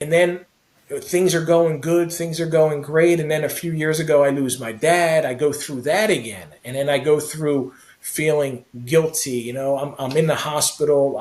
And then things are going good, things are going great. And then a few years ago, I lose my dad. I go through that again. And then I go through feeling guilty. I'm in the hospital.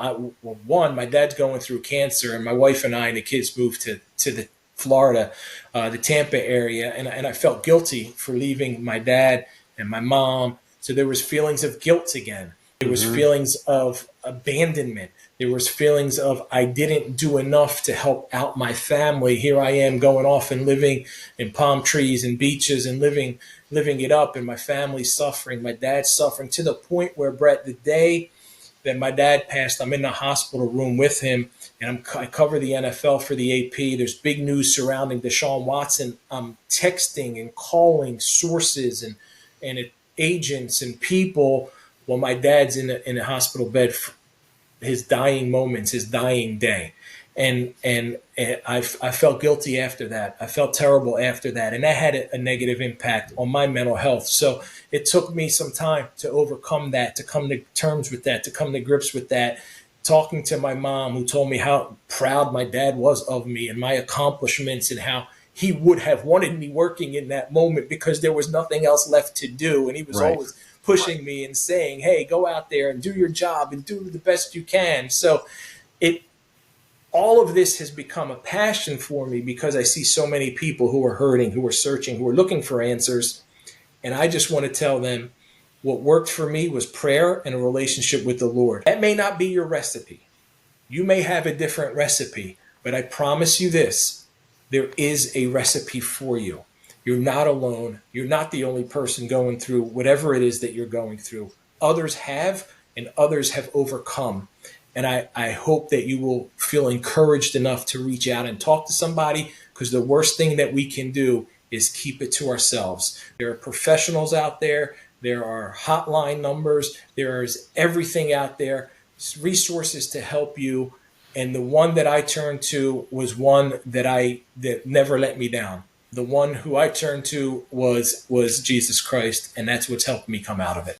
Well, one, my dad's going through cancer, and my wife and I and the kids moved to the Florida, the Tampa area. And I felt guilty for leaving my dad and my mom. So there was feelings of guilt again. There was Hmm. feelings of abandonment. There was feelings of I didn't do enough to help out my family. Here I am going off and living in palm trees and beaches and living it up, and my family's suffering. My dad's suffering to the point where, Brett, the day that my dad passed, I'm in the hospital room with him, and I cover the NFL for the AP. There's big news surrounding Deshaun Watson. I'm texting and calling sources and agents and people while my dad's in a hospital bed, his dying moments, his dying day. And I felt guilty after that. I felt terrible after that, and that had a negative impact on my mental health. So it took me some time to overcome that, to come to terms with that, to come to grips with that. Talking to my mom, who told me how proud my dad was of me and my accomplishments, and how he would have wanted me working in that moment because there was nothing else left to do, and he was Right. always pushing me and saying, "Hey, go out there and do your job and do the best you can." So it all of this has become a passion for me because I see so many people who are hurting, who are searching, who are looking for answers. And I just want to tell them what worked for me was prayer and a relationship with the Lord. That may not be your recipe. You may have a different recipe, but I promise you this, there is a recipe for you. You're not alone. You're not the only person going through whatever it is that you're going through. Others have, and others have overcome. And I hope that you will feel encouraged enough to reach out and talk to somebody, because the worst thing that we can do is keep it to ourselves. There are professionals out there, there are hotline numbers, there's everything out there, resources to help you. And the one that I turned to was one that never let me down. The one who I turned to was Jesus Christ, and that's what's helped me come out of it.